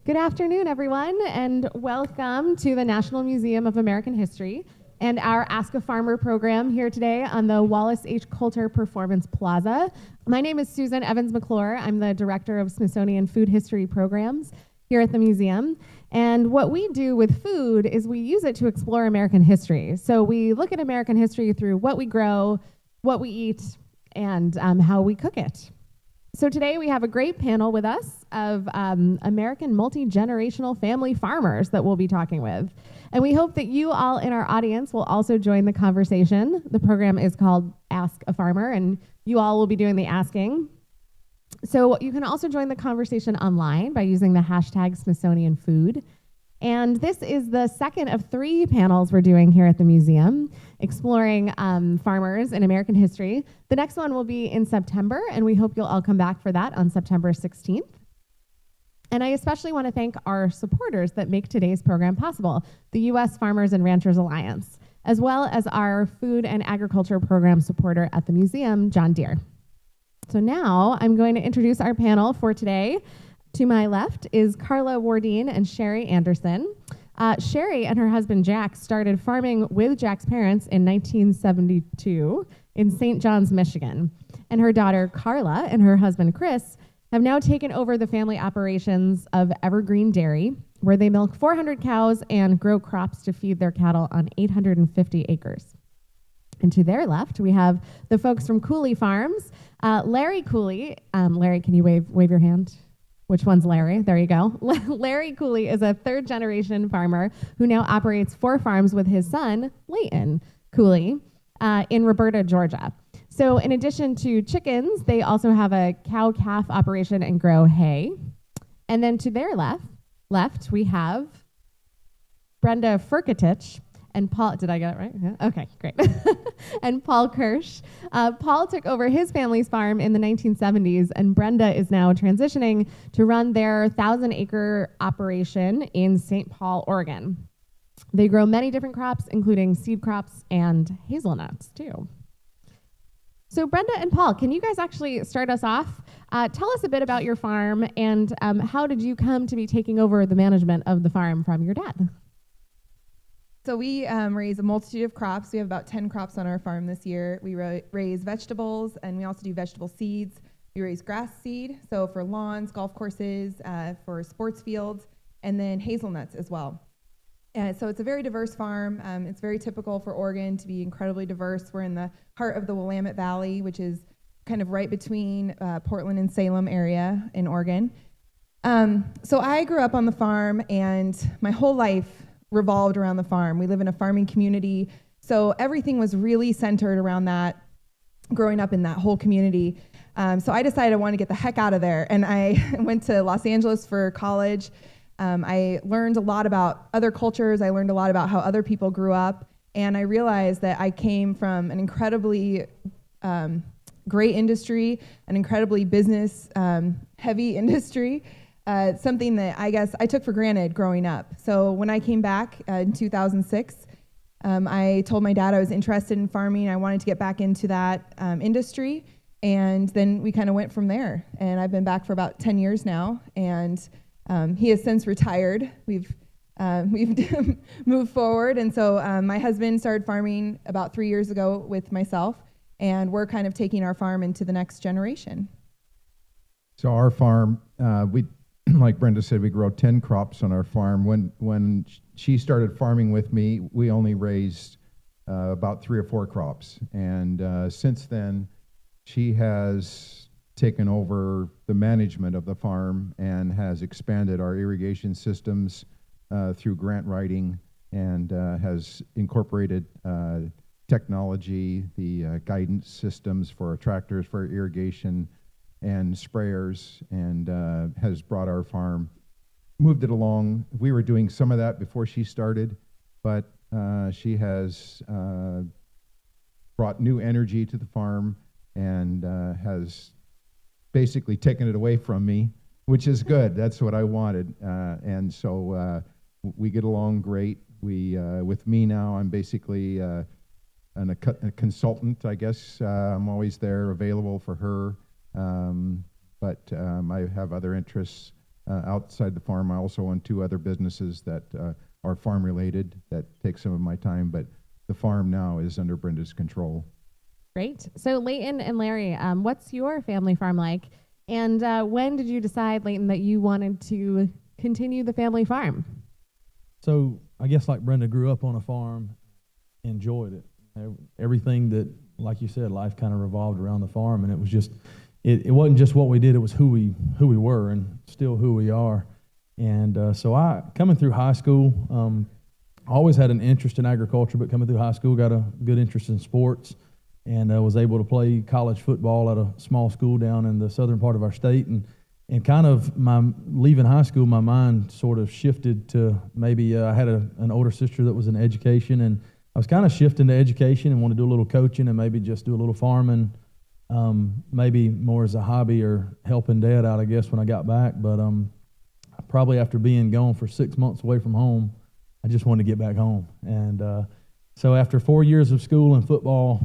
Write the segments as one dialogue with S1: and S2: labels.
S1: Good afternoon, everyone, and welcome to the National Museum of American History and our Ask a Farmer program here today on the Wallace H. Coulter Performance Plaza. My name is Susan Evans McClure. I'm the Director of Smithsonian Food History Programs here at the museum. And what we do with food is we use it to explore American history. So we look at American history through what we grow, what we eat, and how we cook it. So today we have a great panel with us of American multi-generational family farmers that we'll be talking with. And we hope that you all in our audience will also join the conversation. The program is called Ask a Farmer, and you all will be doing the asking. So you can also join the conversation online by using the hashtag Smithsonian Food. And this is the second of 3 panels we're doing here at the museum, exploring farmers in American history. The next one will be in September, and we hope you'll all come back for that on September 16th. And I especially want to thank our supporters that make today's program possible, the U.S. Farmers and Ranchers Alliance, as well as our food and agriculture program supporter at the museum, John Deere. So now I'm going to introduce our panel for today. To my left is Carla Wardeen and Sherry Anderson. Sherry and her husband Jack started farming with Jack's parents in 1972 in St. John's, Michigan. And her daughter Carla and her husband Chris have now taken over the family operations of Evergreen Dairy, where they milk 400 cows and grow crops to feed their cattle on 850 acres. And to their left, we have the folks from Cooley Farms. Larry Cooley, Larry, can you wave your hand? Which one's Larry? There you go. Larry Cooley is a third-generation farmer who now operates 4 farms with his son, Leighton Cooley, in Roberta, Georgia. So in addition to chickens, they also have a cow-calf operation and grow hay. And then to their left we have Brenda Furkatich and Paul, did I get it right? Yeah. Okay, great. And Paul Kirsch. Paul took over his family's farm in the 1970s, and Brenda is now transitioning to run their 1,000-acre operation in St. Paul, Oregon. They grow many different crops, including seed crops and hazelnuts, too. So Brenda and Paul, can you guys actually start us off? Tell us a bit about your farm, and how did you come to be taking over the management of the farm from your dad?
S2: So we raise a multitude of crops. We have about 10 crops on our farm this year. We raise vegetables, and we also do vegetable seeds. We raise grass seed, so for lawns, golf courses, for sports fields, and then hazelnuts as well. So it's a very diverse farm. It's very typical for Oregon to be incredibly diverse. We're in the heart of the Willamette Valley, which is kind of right between Portland and Salem area in Oregon. So I grew up on the farm, and my whole life revolved around the farm. We live in a farming community, so everything was really centered around that, growing up in that whole community. So I decided I wanted to get the heck out of there, and I went to Los Angeles for college. I learned a lot about other cultures. I learned a lot about how other people grew up, and I realized that I came from an incredibly great industry, an incredibly business heavy industry, something that I guess I took for granted growing up. So when I came back in 2006, I told my dad I was interested in farming. I wanted to get back into that industry, and then we kind of went from there. And I've been back for about 10 years now, and he has since retired. We've moved forward, and so my husband started farming about 3 years ago with myself, and we're kind of taking our farm into the next generation.
S3: So our farm, like Brenda said, we grow 10 crops on our farm. When she started farming with me, we only raised about 3 or 4 crops. And since then, she has taken over the management of the farm and has expanded our irrigation systems through grant writing, and has incorporated technology, the guidance systems for our tractors for irrigation and sprayers, and has brought our farm, moved it along. We were doing some of that before she started, but she has brought new energy to the farm and has basically taken it away from me, which is good. That's what I wanted. And so we get along great. With me now, I'm basically a consultant, I guess. I'm always there available for her. But I have other interests outside the farm. I also own 2 other businesses that are farm related that take some of my time, but the farm now is under Brenda's control.
S1: Great. So Leighton and Larry, what's your family farm like? And when did you decide, Leighton, that you wanted to continue the family farm?
S4: So I guess like Brenda, grew up on a farm, enjoyed it. Everything that, like you said, life kind of revolved around the farm, and it was just, it wasn't just what we did, it was who we were and still who we are. And so coming through high school, always had an interest in agriculture, but coming through high school, got a good interest in sports, and was able to play college football at a small school down in the southern part of our state. And kind of leaving high school, my mind sort of shifted to maybe I had an older sister that was in education, and I was kind of shifting to education and want to do a little coaching and maybe just do a little farming, maybe more as a hobby or helping Dad out, I guess, when I got back. But probably after being gone for 6 months away from home, I just wanted to get back home. And so after 4 years of school and football,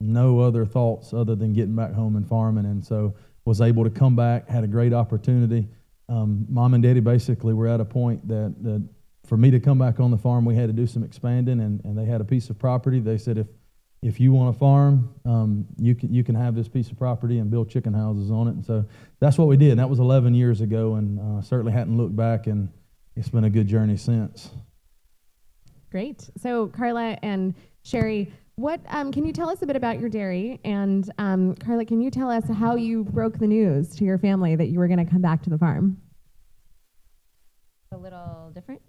S4: no other thoughts other than getting back home and farming. And so was able to come back, had a great opportunity. Mom and Daddy basically were at a point that for me to come back on the farm, we had to do some expanding, and they had a piece of property. They said, if you want to farm, you can have this piece of property and build chicken houses on it. And so that's what we did. And that was 11 years ago, and certainly hadn't looked back, and it's been a good journey since.
S1: Great. So Carla and Sherry, what can you tell us a bit about your dairy? And Carla, can you tell us how you broke the news to your family that you were going to come back to the farm?
S5: A little different.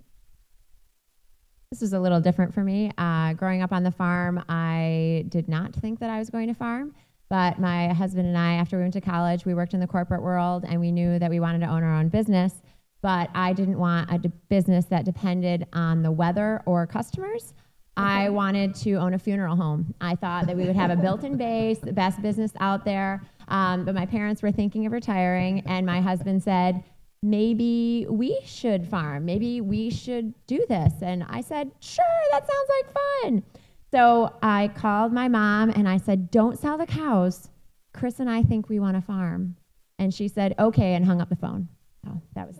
S5: This was a little different for me. Growing up on the farm, I did not think that I was going to farm, but my husband and I, after we went to college, we worked in the corporate world, and we knew that we wanted to own our own business, but I didn't want a business that depended on the weather or customers. I wanted to own a funeral home. I thought that we would have a built-in base, the best business out there, but my parents were thinking of retiring, and my husband said, maybe we should farm. Maybe we should do this. And I said, sure, that sounds like fun. So I called my mom, and I said, don't sell the cows. Chris and I think we want to farm. And she said, okay, and hung up the phone. So that was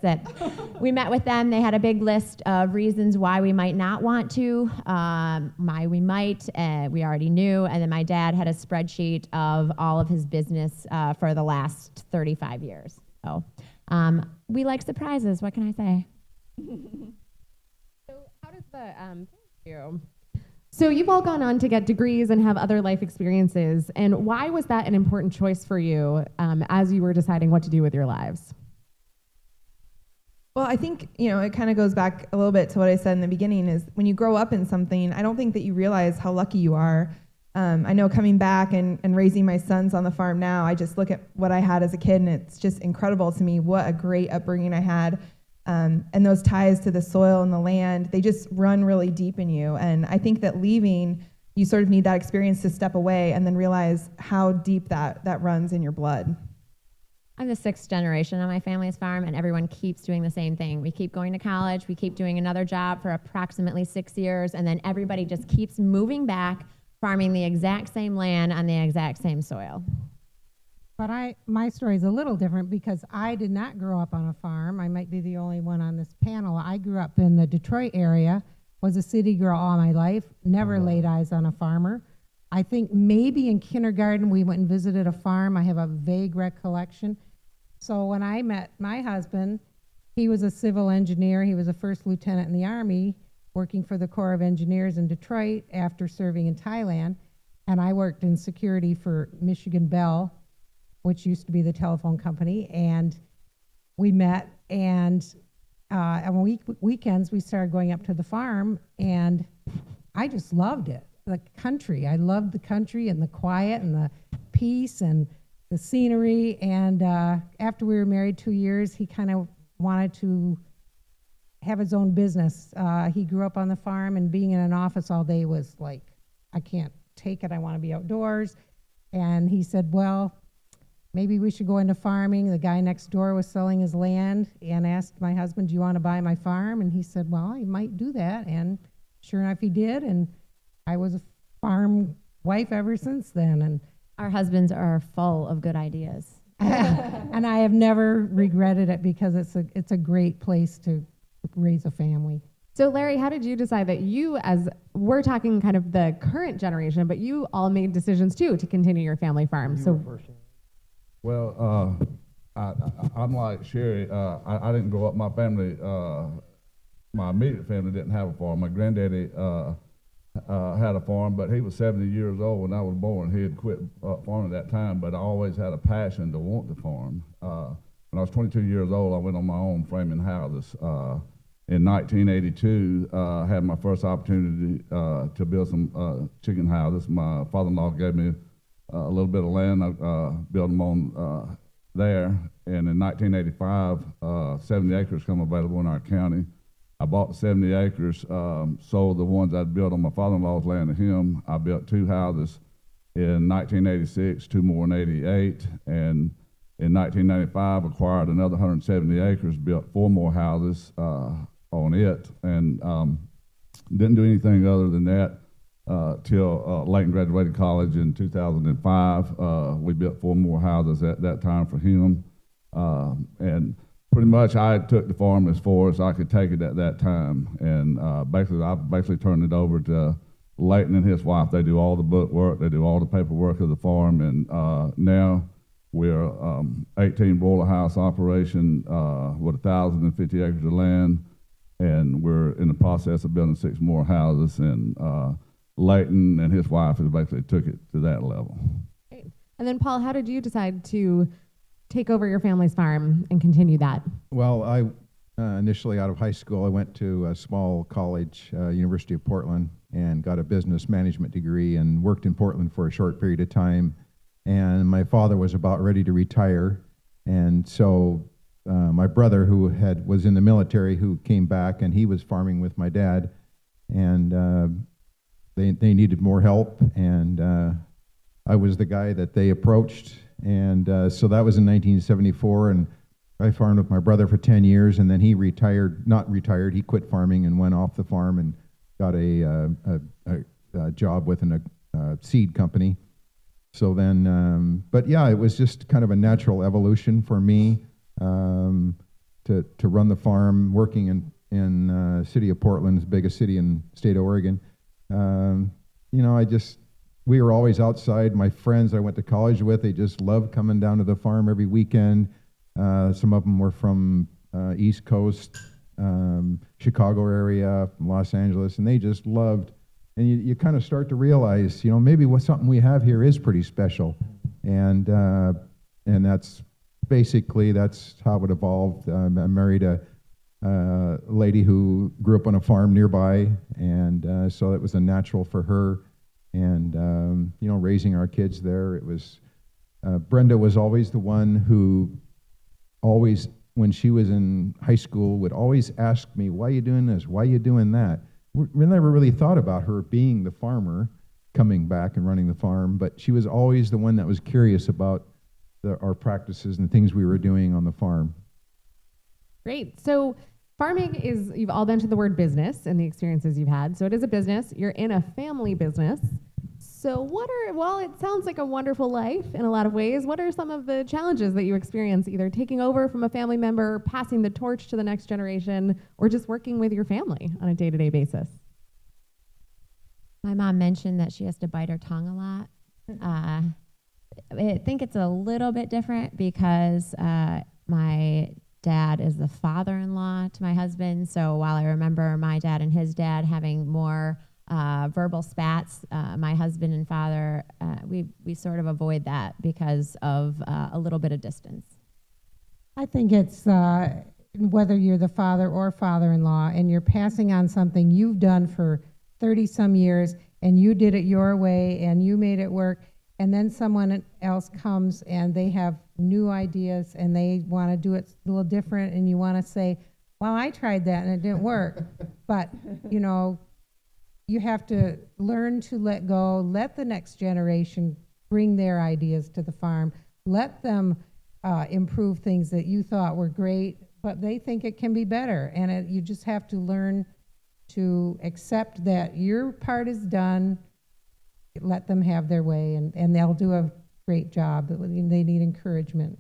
S5: it. We met with them. They had a big list of reasons why we might not want to, why we might, we already knew. And then my dad had a spreadsheet of all of his business for the last 35 years. So we like surprises. What can I say?
S1: So how does the, thank you. So you've all gone on to get degrees and have other life experiences. And why was that an important choice for you as you were deciding what to do with your lives?
S2: Well, I think, it kind of goes back a little bit to what I said in the beginning is when you grow up in something, I don't think that you realize how lucky you are. I know coming back and raising my sons on the farm now, I just look at what I had as a kid, and it's just incredible to me what a great upbringing I had. And those ties to the soil and the land, they just run really deep in you. And I think that leaving, you sort of need that experience to step away and then realize how deep that runs in your blood.
S5: I'm the 6th generation on my family's farm, and everyone keeps doing the same thing. We keep going to college, we keep doing another job for approximately 6 years, and then everybody just keeps moving back, farming the exact same land on the exact same soil.
S6: But my story is a little different because I did not grow up on a farm. I might be the only one on this panel. I grew up in the Detroit area, was a city girl all my life, never laid eyes on a farmer. I think maybe in kindergarten we went and visited a farm. I have a vague recollection. So when I met my husband, he was a civil engineer. He was a first lieutenant in the Army working for the Corps of Engineers in Detroit after serving in Thailand. And I worked in security for Michigan Bell, which used to be the telephone company. And we met, and on weekends we started going up to the farm, and I just loved it. The country. I loved the country and the quiet and the peace and the scenery. And after we were married 2 years, he kind of wanted to have his own business. He grew up on the farm, and being in an office all day was like, I can't take it. I want to be outdoors. And he said, well, maybe we should go into farming. The guy next door was selling his land and asked my husband, do you want to buy my farm? And he said, well, I might do that. And sure enough, he did. And I was a farm wife ever since then. And
S5: Our husbands are full of good ideas.
S6: And I have never regretted it because it's a great place to raise a family.
S1: So Larry, how did you decide that you, as we're talking kind of the current generation, but you all made decisions too to continue your family farm? So
S7: Well, I'm like Sherry. I didn't grow up. My family, my immediate family, didn't have a farm. My granddaddy had a farm, but he was 70 years old when I was born. He had quit farming at that time, but I always had a passion to want to farm. When I was 22 years old, I went on my own framing houses. In 1982, I had my first opportunity to build some chicken houses. My father-in-law gave me a little bit of land. I built them on there. And in 1985, 70 acres come available in our county. I bought the 70 acres, sold the ones I'd built on my father-in-law's land to him. I built 2 houses in 1986, 2 more in 88, and in 1995 acquired another 170 acres, built 4 more houses on it, and didn't do anything other than that till Layton graduated college in 2005. We built 4 more houses at that time for him, and pretty much I took the farm as far as I could take it at that time, and I turned it over to Layton and his wife. They do all the book work, they do all the paperwork of the farm, and now we're 18 broiler house operation with 1,050 acres of land, and we're in the process of building 6 more houses, and Layton and his wife has basically took it to that level.
S1: great. And then Paul, how did you decide to take over your family's farm and continue that?
S3: Well, I initially out of high school, I went to a small college, University of Portland, and got a business management degree and worked in Portland for a short period of time. And my father was about ready to retire, and so my brother, who was in the military, who came back, and he was farming with my dad, and they needed more help, and I was the guy that they approached, and so that was in 1974, and I farmed with my brother for 10 years, and then he not retired, he quit farming and went off the farm and got a job with a seed company. So then, but yeah, it was just kind of a natural evolution for me to run the farm, working in city of Portland, the biggest city in state of Oregon. We were always outside. My friends I went to college with, they just loved coming down to the farm every weekend. Some of them were from East Coast, Chicago area, from Los Angeles, and they just loved. And you kind of start to realize, maybe something we have here is pretty special, and that's how it evolved. I married a lady who grew up on a farm nearby, and so it was a natural for her. And raising our kids there, it was Brenda was always the one who always, when she was in high school, would always ask me, "Why are you doing this? Why are you doing that?" We never really thought about her being the farmer, coming back and running the farm, but she was always the one that was curious about our practices and things we were doing on the farm.
S1: Great. So farming you've all mentioned the word business and the experiences you've had. So it is a business. You're in a family business. So while it sounds like a wonderful life in a lot of ways, what are some of the challenges that you experience either taking over from a family member, passing the torch to the next generation, or just working with your family on a day-to-day basis?
S5: My mom mentioned that she has to bite her tongue a lot. I think it's a little bit different because my dad is the father-in-law to my husband. So while I remember my dad and his dad having more verbal spats, my husband and father, we sort of avoid that because of a little bit of distance.
S6: I think it's whether you're the father or father-in-law and you're passing on something you've done for 30-some years and you did it your way and you made it work, and then someone else comes and they have new ideas and they want to do it a little different, and you want to say, well, I tried that and it didn't work. But, you have to learn to let go, let the next generation bring their ideas to the farm, let them improve things that you thought were great, but they think it can be better. And you just have to learn to accept that your part is done, let them have their way, and they'll do a great job. They need encouragement.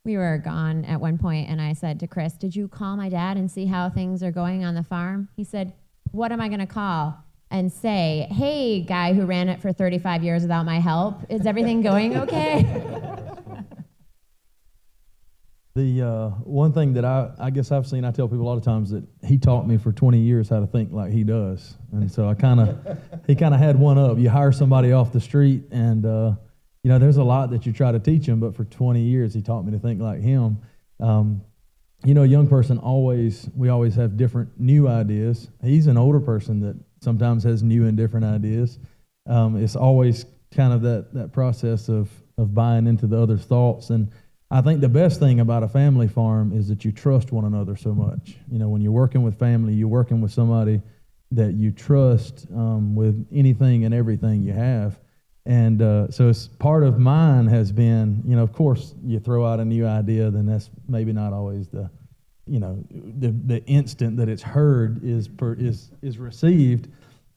S5: We were gone at one point, and I said to Chris, "Did you call my dad and see how things are going on the farm?" He said, "What am I going to call and say? Hey, guy who ran it for 35 years without my help, is everything going okay?"
S4: The one thing that I guess I've seen, I tell people a lot of times that he taught me for 20 years how to think like he does. And so he kind of had one up. You hire somebody off the street and, there's a lot that you try to teach him, but for 20 years he taught me to think like him. A young person we always have different new ideas. He's an older person that sometimes has new and different ideas. It's always kind of that process of buying into the other's thoughts. And I think the best thing about a family farm is that you trust one another so much. When you're working with family, you're working with somebody that you trust with anything and everything you have. And so it's part of mine has been, of course, you throw out a new idea, then that's maybe not always the instant that it's heard is received.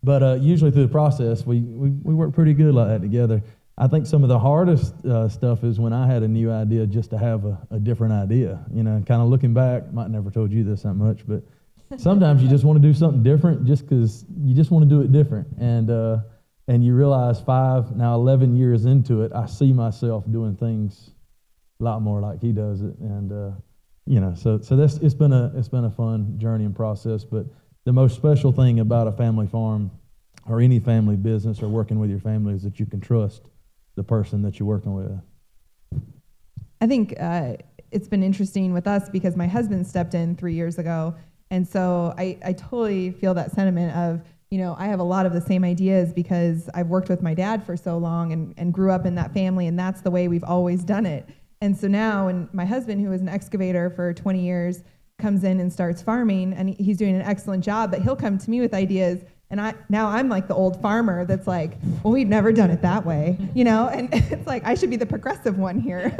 S4: But usually through the process, we work pretty good like that together. I think some of the hardest stuff is when I had a new idea just to have a different idea. Kind of looking back, might never told you this that much, but sometimes you just want to do something different just because you just want to do it different. And you realize 11 years into it, I see myself doing things a lot more like he does it. And, so it's been a fun journey and process. But the most special thing about a family farm or any family business or working with your family is that you can trust the person that you're working with.
S2: I think it's been interesting with us because my husband stepped in 3 years ago. And so I totally feel that sentiment of, I have a lot of the same ideas because I've worked with my dad for so long and grew up in that family, and that's the way we've always done it. And so now when my husband, who was an excavator for 20 years, comes in and starts farming, and he's doing an excellent job, but he'll come to me with ideas. And I'm like the old farmer that's like, well, we've never done it that way, and it's like, I should be the progressive one here.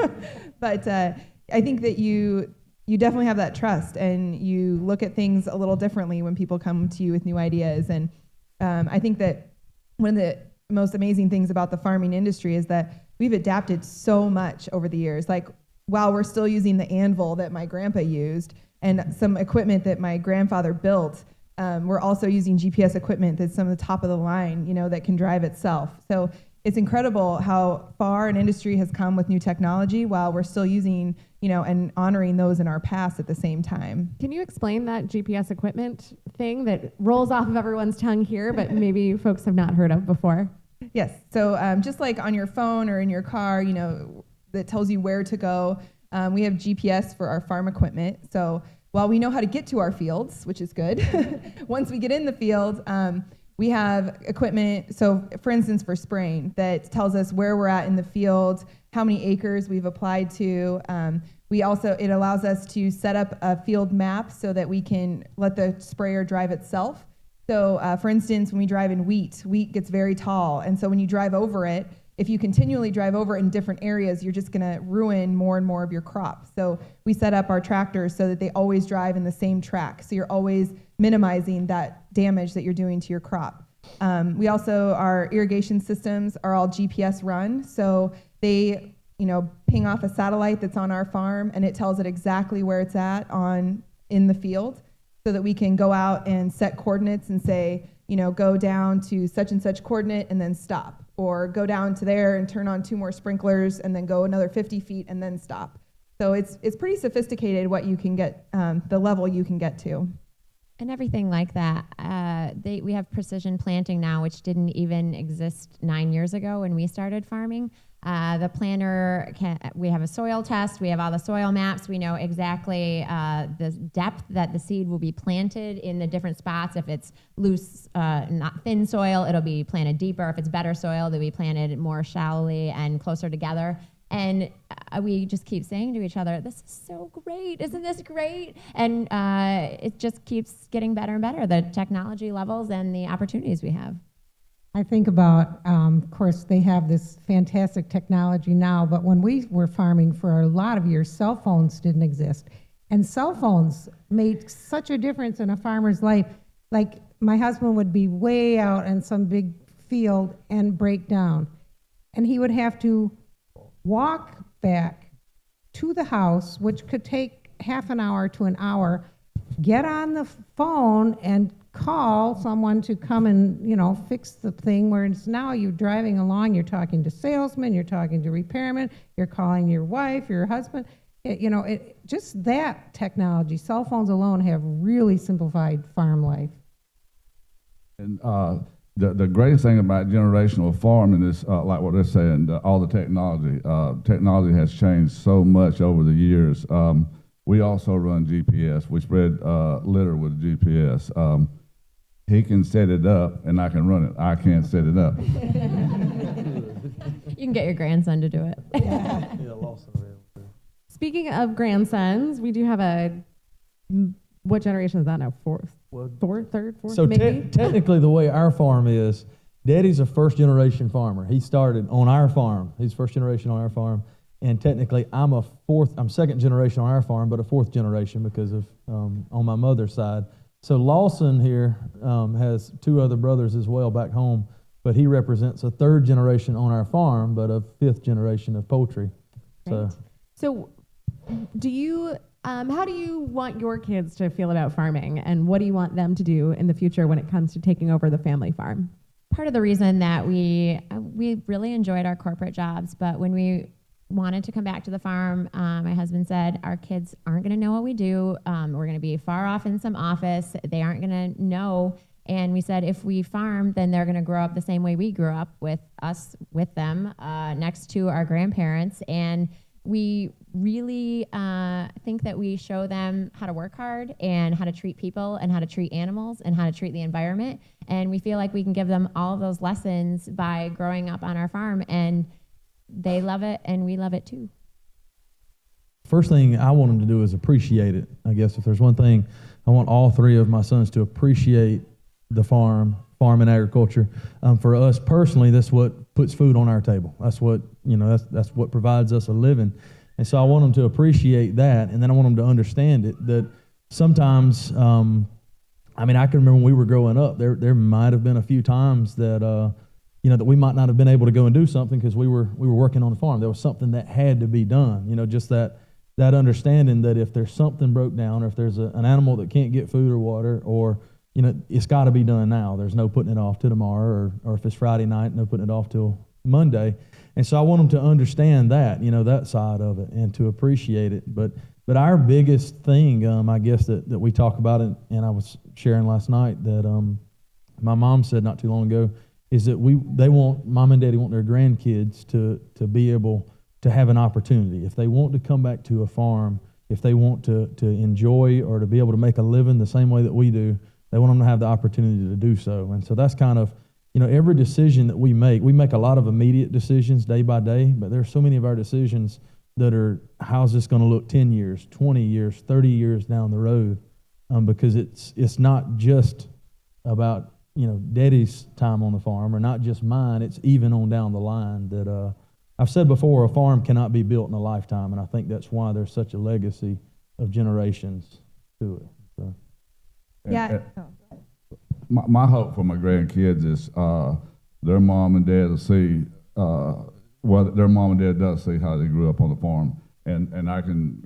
S2: But I think that you definitely have that trust and you look at things a little differently when people come to you with new ideas. And I think that one of the most amazing things about the farming industry is that we've adapted so much over the years. Like, while we're still using the anvil that my grandpa used and some equipment that my grandfather built, we're also using GPS equipment that's some of the top of the line, that can drive itself. So it's incredible how far an industry has come with new technology while we're still using, and honoring those in our past at the same time.
S1: Can you explain that GPS equipment thing that rolls off of everyone's tongue here, but maybe folks have not heard of before?
S2: Yes. So just like on your phone or in your car, that tells you where to go, we have GPS for our farm equipment. So while we know how to get to our fields, which is good, once we get in the field, we have equipment, so for instance, for spraying, that tells us where we're at in the field, how many acres we've applied to. It allows us to set up a field map so that we can let the sprayer drive itself. So for instance, when we drive in wheat gets very tall. And so when you drive over it, if you continually drive over it in different areas, you're just gonna ruin more and more of your crop. So we set up our tractors so that they always drive in the same track. So you're always minimizing that damage that you're doing to your crop. Our irrigation systems are all GPS run. So they, ping off a satellite that's on our farm, and it tells it exactly where it's at in the field, so that we can go out and set coordinates and say, go down to such and such coordinate and then stop, or go down to there and turn on 2 more sprinklers and then go another 50 feet and then stop. So it's pretty sophisticated what you can get, the level you can get to.
S5: And everything like that. We have precision planting now, which didn't even exist 9 years ago when we started farming. The planter, we have a soil test, we have all the soil maps, we know exactly the depth that the seed will be planted in the different spots. If it's loose, not thin soil, it'll be planted deeper. If it's better soil, they'll be planted more shallowly and closer together. And we just keep saying to each other, this is so great, isn't this great? And it just keeps getting better and better, the technology levels and the opportunities we have.
S6: I think about, of course, they have this fantastic technology now, but when we were farming for a lot of years, cell phones didn't exist. And cell phones made such a difference in a farmer's life. Like, my husband would be way out in some big field and break down. And he would have to walk back to the house, which could take half an hour to an hour, get on the phone and call someone to come and, fix the thing, whereas now you're driving along, you're talking to salesmen, you're talking to repairmen, you're calling your wife, your husband. Just that technology, cell phones alone have really simplified farm life.
S7: And the greatest thing about generational farming is, like what they're saying, all the technology. Technology has changed so much over the years. We also run GPS. We spread litter with GPS. He can set it up, and I can run it. I can't set it up.
S5: You can get your grandson to do it.
S1: Speaking of grandsons, we do have what generation is that now? Fourth, third, fourth,
S4: So
S1: maybe?
S4: technically, the way our farm is, Daddy's a first-generation farmer. He started on our farm. He's first generation on our farm. And technically, I'm second generation on our farm, but a fourth generation because of on my mother's side. So Lawson here has two other brothers as well back home, but he represents a third generation on our farm, but a fifth generation of poultry.
S1: Right. So how do you want your kids to feel about farming, and what do you want them to do in the future when it comes to taking over the family farm?
S5: Part of the reason that we really enjoyed our corporate jobs, but when we wanted to come back to the farm, my husband said, our kids aren't going to know what we do. We're going to be far off in some office. They aren't going to know. And we said, if we farm, then they're going to grow up the same way we grew up, with us, with them, next to our grandparents. And we really think that we show them how to work hard and how to treat people and how to treat animals and how to treat the environment. And we feel like we can give them all of those lessons by growing up on our farm, and they love it and we love it too.
S4: First thing I want them to do is appreciate it. I guess if there's one thing, I want all three of my sons to appreciate the farm and agriculture. For us personally, that's what puts food on our table. That's what, that's what provides us a living. And so I want them to appreciate that, and then I want them to understand it, that sometimes, I can remember when we were growing up, there might have been a few times that, that we might not have been able to go and do something because we were working on the farm. There was something that had to be done, just that understanding that if there's something broke down, or if there's an animal that can't get food or water, or it's got to be done now. There's no putting it off to tomorrow, or if it's Friday night, no putting it off till Monday. And so I want them to understand that, that side of it, and to appreciate it. But our biggest thing, I guess, that we talk about, and I was sharing last night that my mom said not too long ago, is that Mom and Daddy want their grandkids to be able to have an opportunity. If they want to come back to a farm, if they want to enjoy or to be able to make a living the same way that we do, they want them to have the opportunity to do so. And so that's kind of, every decision that we make a lot of immediate decisions day by day, but there's so many of our decisions that are, how's this going to look 10 years, 20 years, 30 years down the road? Because it's not just about, Daddy's time on the farm, or not just mine. It's even on down the line that I've said before, a farm cannot be built in a lifetime, and I think that's why there's such a legacy of generations to it. So.
S2: Yeah.
S7: My hope for my grandkids is their mom and dad will see, their mom and dad does see how they grew up on the farm. And I can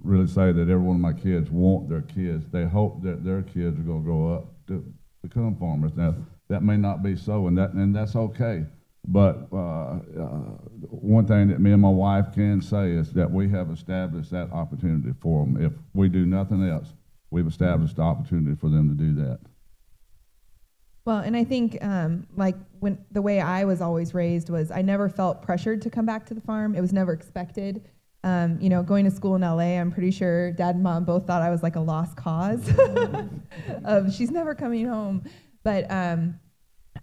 S7: really say that every one of my kids want their kids. They hope that their kids are going to grow up to become farmers. Now, that may not be so, and that's okay. But one thing that me and my wife can say is that we have established that opportunity for them. If we do nothing else, we've established the opportunity for them to do that.
S2: Well, and I think when the way I was always raised was I never felt pressured to come back to the farm. It was never expected. Going to school in LA, I'm pretty sure Dad and Mom both thought I was like a lost cause of she's never coming home. But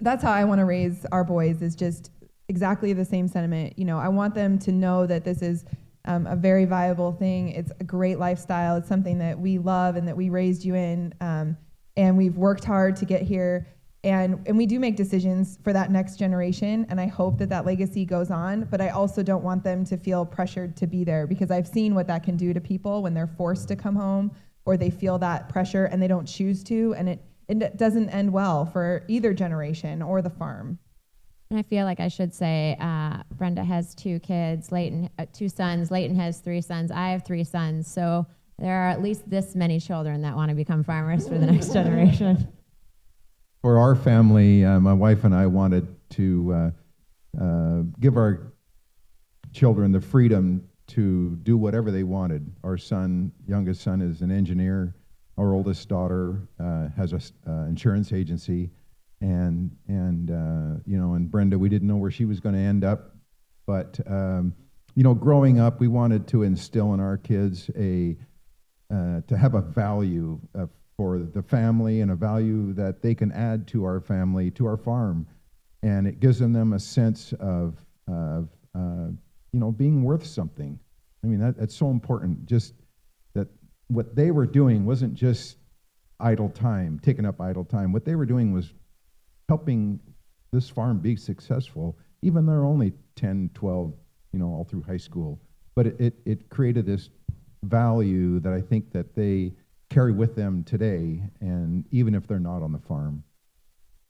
S2: that's how I want to raise our boys, is just exactly the same sentiment. I want them to know that this is a very viable thing. It's a great lifestyle. It's something that we love and that we raised you in, and we've worked hard to get here. And we do make decisions for that next generation, and I hope that legacy goes on, but I also don't want them to feel pressured to be there, because I've seen what that can do to people when they're forced to come home, or they feel that pressure and they don't choose to, and it doesn't end well for either generation or the farm.
S5: And I feel like I should say, Brenda has 2 kids, Leighton, 2 sons, Leighton has 3 sons, I have 3 sons. So there are at least this many children that want to become farmers for the next generation.
S3: For our family, my wife and I wanted to give our children the freedom to do whatever they wanted. Our youngest son is an engineer. Our oldest daughter has an insurance agency. And Brenda, we didn't know where she was going to end up. But, growing up, we wanted to instill in our kids to have a value for the family and a value that they can add to our family, to our farm. And it gives them a sense of being worth something. I mean, that's so important. Just that what they were doing wasn't just idle time, taking up idle time. What they were doing was helping this farm be successful, even though they're only 10, 12, all through high school. But it created this value that I think that they carry with them today, and even if they're not on the farm.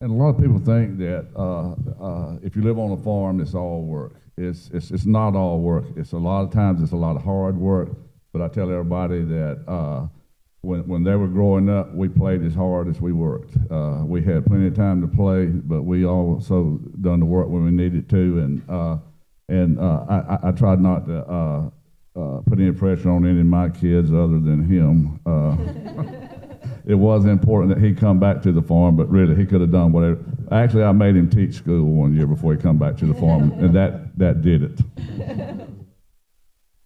S7: And a lot of people think that if you live on a farm, it's all work. It's not all work. It's a lot of times it's a lot of hard work. But I tell everybody that when they were growing up, we played as hard as we worked. We had plenty of time to play, but we also done the work when we needed to. And I tried not to put any pressure on any of my kids other than him. It was important that he come back to the farm, but really he could have done whatever. Actually, I made him teach school one year before he come back to the farm, and that did it.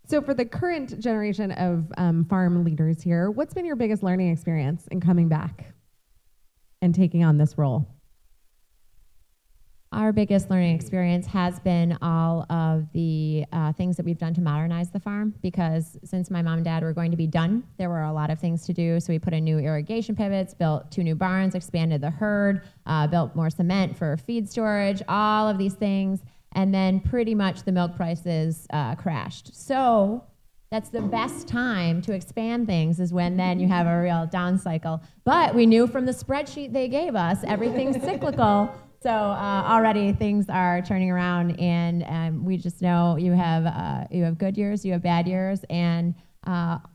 S1: So for the current generation of farm leaders here, what's been your biggest learning experience in coming back and taking on this role?
S5: Our biggest learning experience has been all of the things that we've done to modernize the farm, because since my mom and dad were going to be done, there were a lot of things to do. So we put in new irrigation pivots, built 2 new barns, expanded the herd, built more cement for feed storage, all of these things. And then pretty much the milk prices crashed. So that's the best time to expand things, is when then you have a real down cycle. But we knew from the spreadsheet they gave us, everything's cyclical. So already things are turning around, and we just know you have good years, you have bad years, and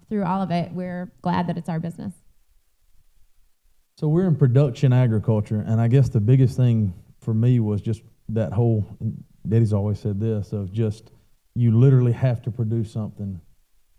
S5: through all of it, we're glad that it's our business.
S4: So we're in production agriculture, and I guess the biggest thing for me was just that whole, Daddy's always said this, of just you literally have to produce something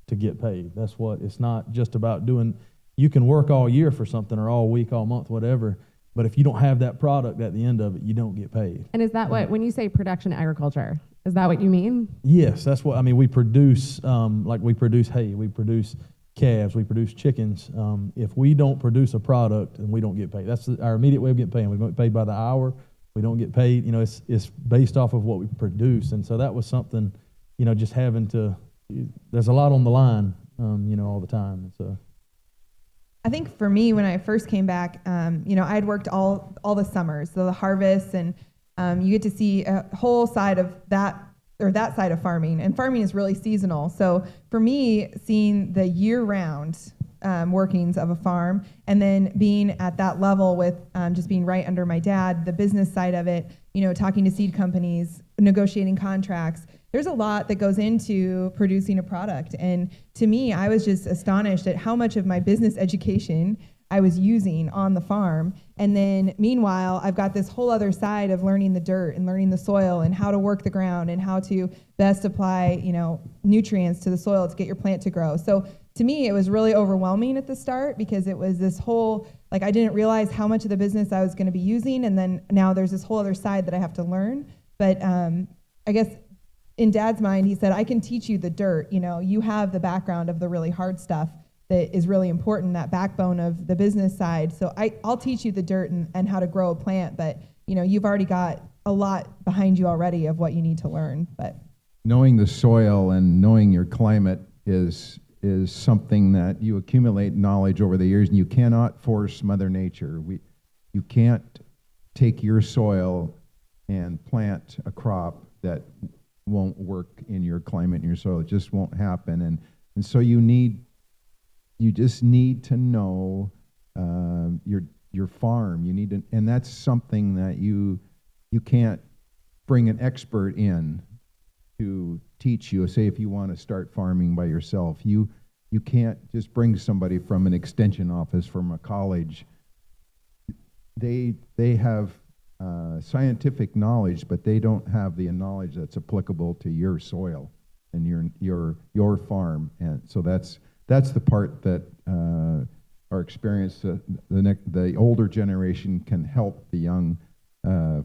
S4: to get paid. That's what, it's not just about doing, you can work all year for something or all week, all month, whatever, but if you don't have that product at the end of it, you don't get paid.
S1: And is that when you say production agriculture, is that what you mean?
S4: Yes, that's what, I mean, we produce, we produce hay, we produce calves, we produce chickens. If we don't produce a product, then we don't get paid. That's our immediate way of getting paid. We don't get paid by the hour. We don't get paid, it's based off of what we produce. And so that was something, just having to, there's a lot on the line, all the time. And so
S2: I think for me, when I first came back, I had worked all the summers, so the harvest, and you get to see a whole side of that side of farming. And farming is really seasonal. So for me, seeing the year-round workings of a farm, and then being at that level with just being right under my dad, the business side of it, talking to seed companies, negotiating contracts. There's a lot that goes into producing a product. And to me, I was just astonished at how much of my business education I was using on the farm. And then meanwhile, I've got this whole other side of learning the dirt and learning the soil and how to work the ground and how to best apply, nutrients to the soil to get your plant to grow. So to me, it was really overwhelming at the start, because it was this whole, I didn't realize how much of the business I was going to be using. And then now there's this whole other side that I have to learn. But I guess in Dad's mind, he said, I can teach you the dirt. You have the background of the really hard stuff that is really important, that backbone of the business side. So I'll teach you the dirt and how to grow a plant. But, you've already got a lot behind you already of what you need to learn. But
S3: knowing the soil and knowing your climate is something that you accumulate knowledge over the years, and you cannot force Mother Nature. You can't take your soil and plant a crop that won't work in your climate and your soil. It just won't happen. And so you just need to know your farm. You need to, and that's something that you can't bring an expert in to teach you. Say if you want to start farming by yourself, you can't just bring somebody from an extension office, from a college. They have scientific knowledge, but they don't have the knowledge that's applicable to your soil and your farm. And so that's the part that our experience, the older generation can help the young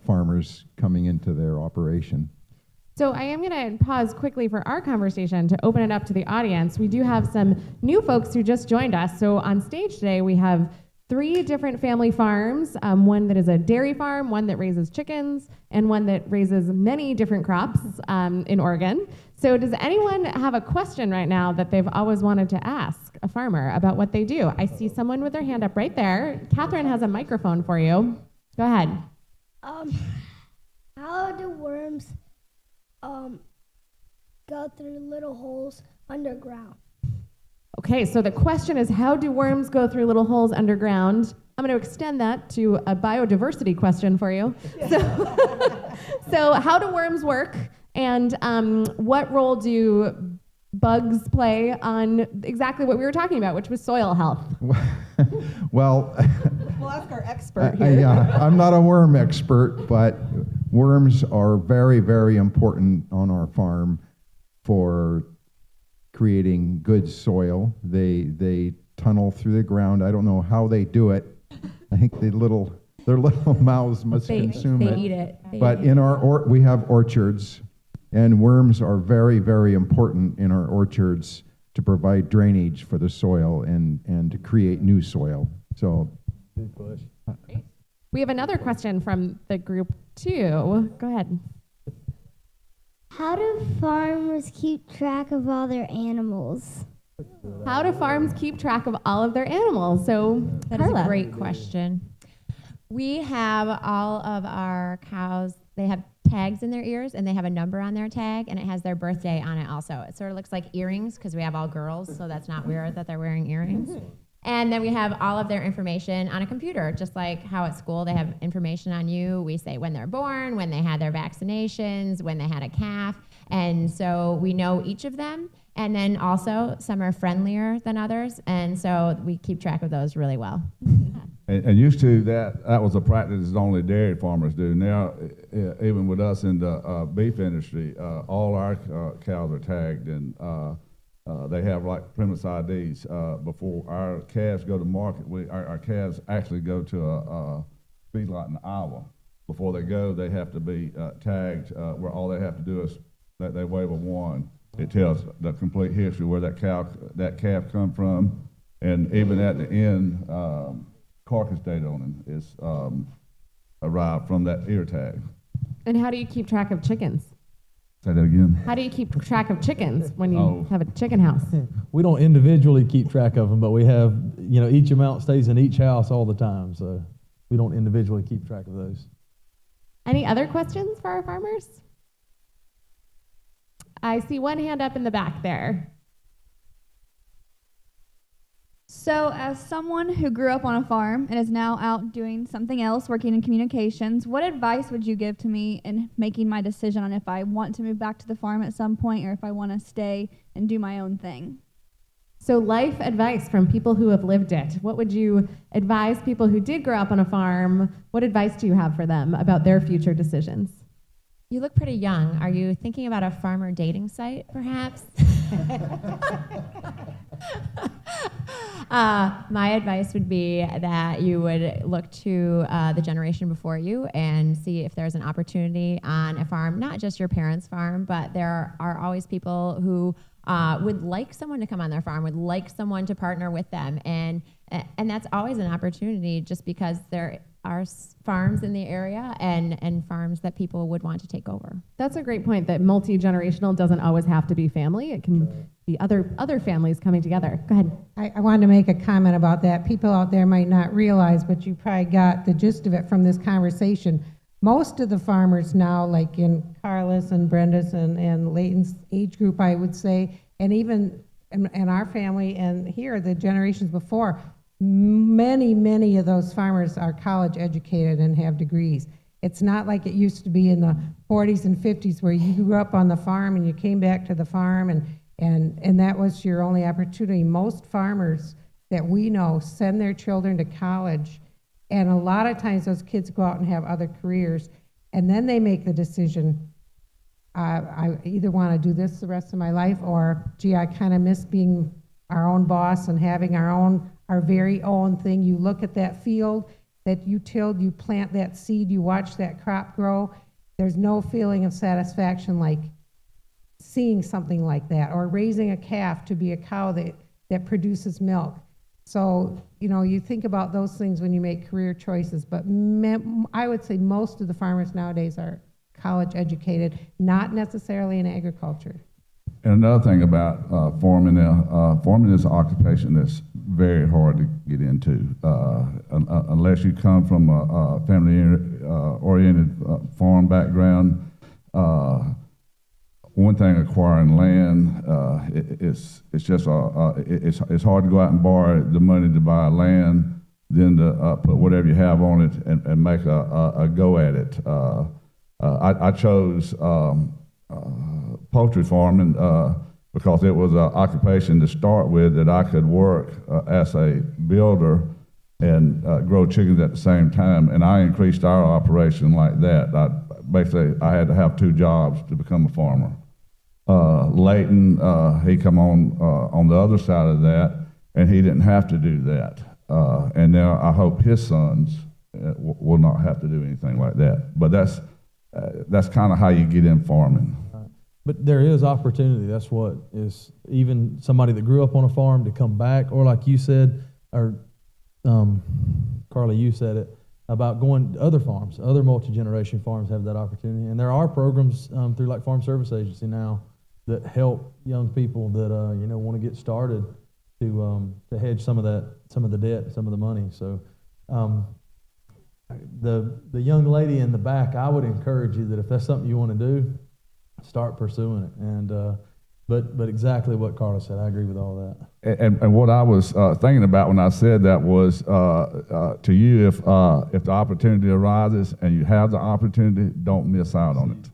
S3: farmers coming into their operation.
S1: So I am going to pause quickly for our conversation to open it up to the audience. We do have some new folks who just joined us. So on stage today, we have 3 different family farms, one that is a dairy farm, one that raises chickens, and one that raises many different crops in Oregon. So does anyone have a question right now that they've always wanted to ask a farmer about what they do? I see someone with their hand up right there. Catherine has a microphone for you. Go ahead.
S8: How do worms go through little holes underground?
S1: Okay, so the question is, how do worms go through little holes underground? I'm going to extend that to a biodiversity question for you. So how do worms work, and what role do bugs play on exactly what we were talking about, which was soil health?
S3: Well,
S2: We'll ask our expert here.
S3: yeah, I'm not a worm expert, but worms are very, very important on our farm for creating good soil. They tunnel through the ground. I don't know how they do it. I think their little mouths must consume
S5: they
S3: it.
S5: eat it.
S3: But in we have orchards, and worms are very, very important in our orchards to provide drainage for the soil and to create new soil. So,
S4: Good question.
S1: We have another question from the group too. Go ahead.
S8: How do farmers keep track of all their animals?
S1: How do farms keep track of all of their animals? So,
S5: That is
S1: Carla.
S5: a great question. We have all of our cows, they have tags in their ears, and they have a number on their tag, and it has their birthday on it also. It sort of looks like earrings because we have all girls, so that's not weird that they're wearing earrings. And then we have all of their information on a computer, just like how at school they have information on you. We say when they're born, when they had their vaccinations, when they had a calf. And so we know each of them. And then also some are friendlier than others. And so we keep track of those really well.
S7: And used to that was a practice that only dairy farmers do. Now, even with us in the beef industry, all our cows are tagged, and they have like premise IDs. Before our calves go to market, our calves actually go to a feedlot in Iowa. Before they go, they have to be tagged, where all they have to do is that they wave a wand. It tells the complete history where that calf come from, and even at the end, carcass date on them is arrived from that ear tag.
S1: And how do you keep track of chickens?
S7: Say that again.
S1: How do you keep track of chickens when you
S7: Oh.
S1: have a chicken house?
S4: We don't individually keep track of them, but we have, each amount stays in each house all the time, so we don't individually keep track of those.
S1: Any other questions for our farmers? I see one hand up in the back there.
S9: So, as someone who grew up on a farm and is now out doing something else, working in communications, what advice would you give to me in making my decision on if I want to move back to the farm at some point or if I want to stay and do my own thing?
S1: So life advice from people who have lived it. What would you advise people who did grow up on a farm? What advice do you have for them about their future decisions?
S5: You look pretty young. Are you thinking about a farmer dating site, perhaps? My advice would be that you would look to the generation before you and see if there's an opportunity on a farm, not just your parents' farm, but there are always people who would like someone to come on their farm, would like someone to partner with them. And that's always an opportunity just because there are farms in the area and farms that people would want to take over.
S1: That's a great point, that multi-generational doesn't always have to be family. It can be other families coming together. Go ahead.
S6: I wanted to make a comment about that. People out there might not realize, but you probably got the gist of it from this conversation. Most of the farmers now, like in Carlos and Brenda's and Leighton's age group, I would say, and even in our family and here, the generations before, many of those farmers are college educated and have degrees. It's not like it used to be in the 40s and 50s where you grew up on the farm and you came back to the farm and that was your only opportunity. Most farmers that we know send their children to college, and a lot of times those kids go out and have other careers, and then they make the decision, I either want to do this the rest of my life, or gee, I kind of miss being our own boss and having our very own thing. You look at that field that you tilled, you plant that seed, you watch that crop grow. There's no feeling of satisfaction like seeing something like that, or raising a calf to be a cow that produces milk. So, you think about those things when you make career choices, but I would say most of the farmers nowadays are college educated, not necessarily in agriculture.
S7: And another thing about farming is an occupation that's very hard to get into unless you come from a family-oriented farm background. One thing, acquiring land, it's hard to go out and borrow the money to buy land, then to put whatever you have on it and make a go at it. I chose poultry farming because it was an occupation to start with that I could work as a builder and grow chickens at the same time, and I increased our operation like that. I had to have 2 jobs to become a farmer. Leighton, he come on the other side of that, and he didn't have to do that. And now I hope his sons will not have to do anything like that. But that's kind of how you get in farming.
S4: But there is opportunity. That's what is, even somebody that grew up on a farm to come back, or like you said, or Carly, you said it, about going to other farms. Other multi-generation farms have that opportunity. And there are programs through like Farm Service Agency now that help young people that want to get started to hedge some of the debt, some of the money. So the young lady in the back, I would encourage you that if that's something you want to do, start pursuing it. And but exactly what Carla said, I agree with all that.
S7: And what I was thinking about when I said that was to you, if the opportunity arises and you have the opportunity, don't miss out on it.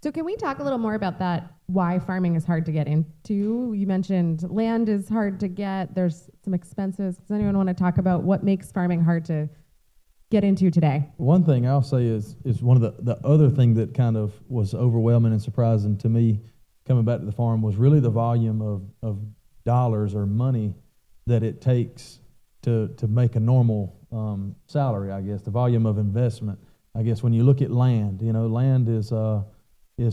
S1: So can we talk a little more about that, why farming is hard to get into? You mentioned land is hard to get. There's some expenses. Does anyone want to talk about what makes farming hard to get into today?
S4: One thing I'll say is one of the other thing that kind of was overwhelming and surprising to me coming back to the farm was really the volume of dollars or money that it takes to make a normal salary, I guess. The volume of investment. I guess when you look at land, land is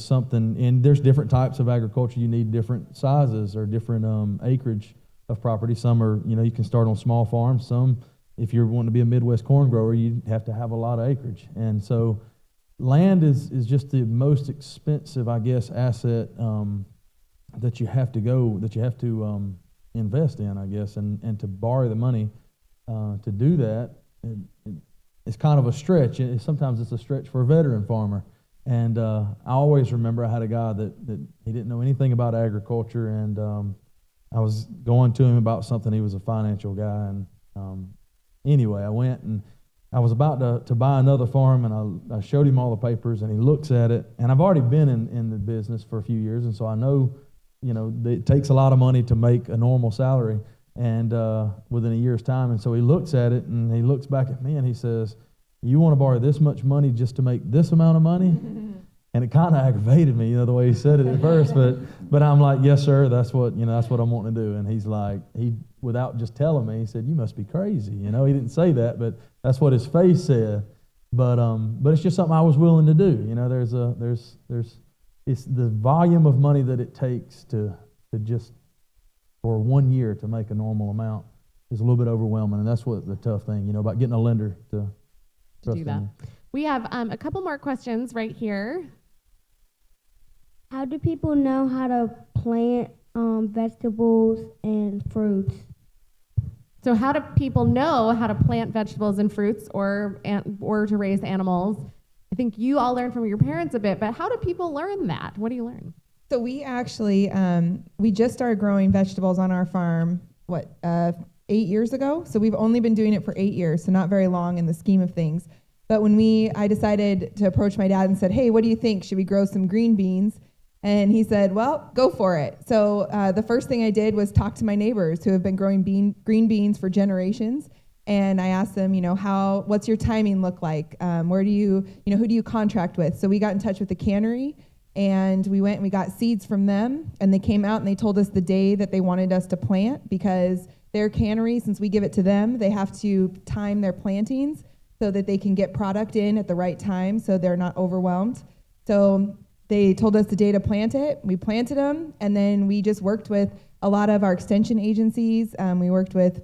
S4: something, and there's different types of agriculture. You need different sizes or different acreage of property. Some are, you can start on small farms. Some, if you're wanting to be a Midwest corn grower, you have to have a lot of acreage. And so land is just the most expensive, I guess, asset that you have to invest in, I guess, and to borrow the money to do that, it's kind of a stretch. Sometimes it's a stretch for a veteran farmer. And I always remember I had a guy that he didn't know anything about agriculture, and I was going to him about something. He was a financial guy, and anyway, I went and I was about to buy another farm, and I showed him all the papers, and he looks at it. And I've already been in the business for a few years, and so I know, it takes a lot of money to make a normal salary, and within a year's time. And so he looks at it, and he looks back at me, and he says, "You want to borrow this much money just to make this amount of money?" And it kind of aggravated me, the way he said it at first. But I'm like, "Yes, sir. That's what I'm wanting to do." And he's like, without just telling me, he said, "You must be crazy." He didn't say that, but that's what his face said. But it's just something I was willing to do. It's the volume of money that it takes to just for 1 year to make a normal amount is a little bit overwhelming, and that's what the tough thing, about getting a lender to
S1: do that. We have a couple more questions right here.
S8: How do people know how to plant vegetables and fruits?
S1: So how do people know how to plant vegetables and fruits or to raise animals? I think you all learned from your parents a bit, but how do people learn that? What do you learn?
S2: So we actually, we just started growing vegetables on our farm, 8 years ago? So we've only been doing it for 8 years, so not very long in the scheme of things. But when I decided to approach my dad and said, hey, what do you think? Should we grow some green beans? And he said, well, go for it. So the first thing I did was talk to my neighbors who have been growing green beans for generations. And I asked them, what's your timing look like? Who do you contract with? So we got in touch with the cannery, and we went and we got seeds from them, and they came out and they told us the day that they wanted us to plant, because their cannery, since we give it to them, they have to time their plantings so that they can get product in at the right time so they're not overwhelmed. So they told us the day to plant it. We planted them, and then we just worked with a lot of our extension agencies. We worked with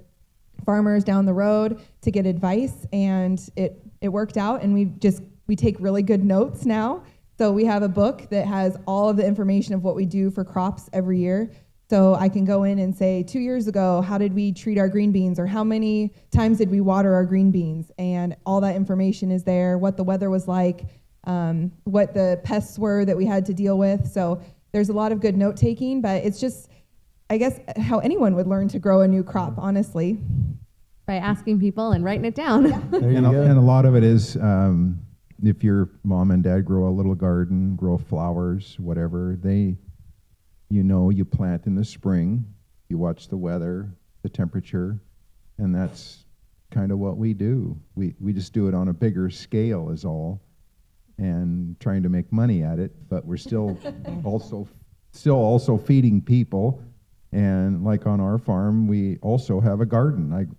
S2: farmers down the road to get advice, and it worked out, and we take really good notes now. So we have a book that has all of the information of what we do for crops every year. So I can go in and say, 2 years ago, how did we treat our green beans, or how many times did we water our green beans? And all that information is there, what the weather was like, what the pests were that we had to deal with. So there's a lot of good note taking, but it's just, I guess, how anyone would learn to grow a new crop, honestly.
S1: By asking people and writing it down.
S4: There you
S3: And
S4: go.
S3: a lot of it is, if your mom and dad grow a little garden, grow flowers, whatever, you plant in the spring, you watch the weather, the temperature, and that's kind of what we do. We just do it on a bigger scale is all, and trying to make money at it, but we're still also feeding people. And like on our farm, we also have a garden.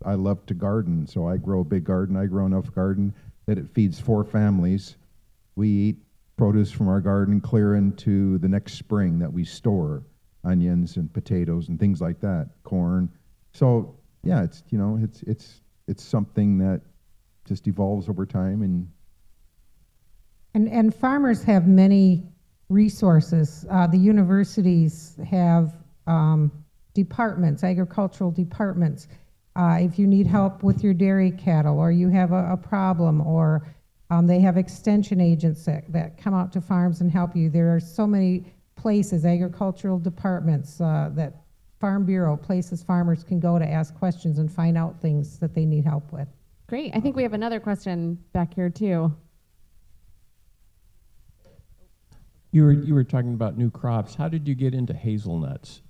S3: I love to garden, so I grow a big garden. I grow enough garden that it feeds 4 families. We eat produce from our garden clear into the next spring that we store, onions and potatoes and things like that, corn. So yeah, it's something that just evolves over time.
S6: And farmers have many resources. The universities have departments, agricultural departments. If you need help with your dairy cattle, or you have a problem, or they have extension agents that come out to farms and help you. There are so many places, agricultural departments, that Farm Bureau, places farmers can go to ask questions and find out things that they need help with.
S1: Great. I think we have another question back here too.
S10: You were talking about new crops. How did you get into hazelnuts?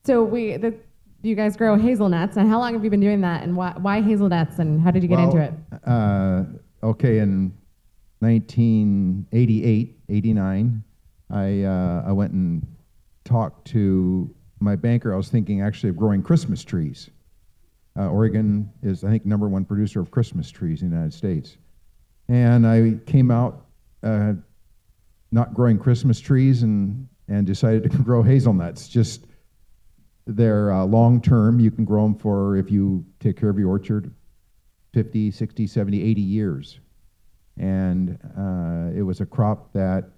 S1: So you guys grow hazelnuts, and how long have you been doing that, and why hazelnuts, and how did you get into it?
S3: Okay, in 1988, 89, I went and talked to my banker. I was thinking actually of growing Christmas trees. Oregon is, I think, #1 producer of Christmas trees in the United States. And I came out not growing Christmas trees and decided to grow hazelnuts. Just they're long-term. You can grow them for, if you take care of your orchard, 50, 60, 70, 80 years. And it was a crop that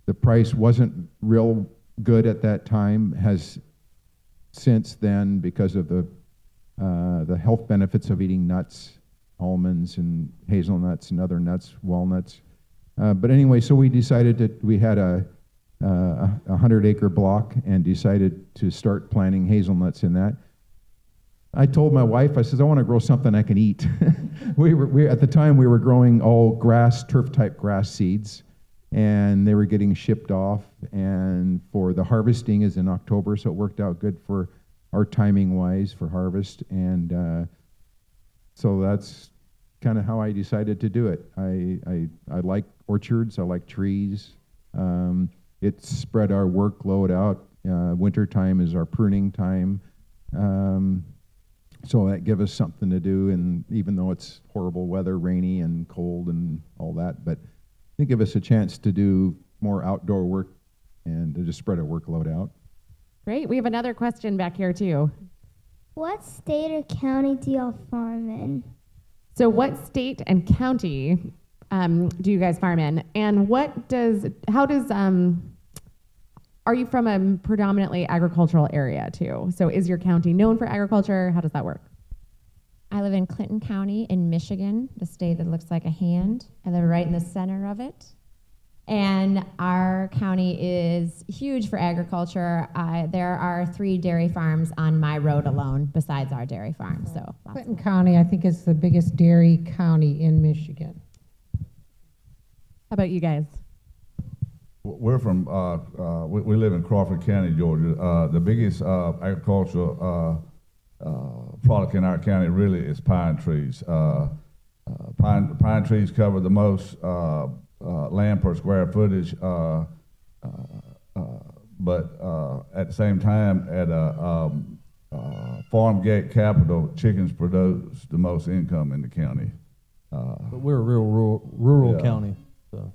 S3: the price wasn't real good at that time, has since then, because of the health benefits of eating nuts, almonds and hazelnuts and other nuts, walnuts. But anyway, so we decided that we had a 100-acre block and decided to start planting hazelnuts in that. I told my wife, I said, I want to grow something I can eat. At the time, we were growing all grass, turf-type grass seeds, and they were getting shipped off. And for the harvesting is in October, so it worked out good for our timing-wise for harvest. And so that's kind of how I decided to do it. I like orchards, I like trees. It spread our workload out. Winter time is our pruning time. So that gave us something to do, and even though it's horrible weather, rainy and cold and all that, but it gave us a chance to do more outdoor work and to just spread our workload out.
S1: Great. We have another question back here too.
S8: What state or county do y'all farm in?
S1: So what state and county do you guys farm in? And are you from a predominantly agricultural area too? So is your county known for agriculture? How does that work?
S5: I live in Clinton County in Michigan, the state that looks like a hand. I live right in the center of it. And our county is huge for agriculture. There are 3 dairy farms on my road alone besides our dairy farm. So lots
S6: Clinton County, I think, is the biggest dairy county in Michigan.
S1: How about you guys?
S7: We're from, we live in Crawford County, Georgia. The biggest agricultural product in our county really is pine trees. Pine trees cover the most land per square footage, but at the same time, at a farm gate capital, chickens produce the most income in the county.
S4: But we're a real rural
S7: Yeah.
S4: county, so.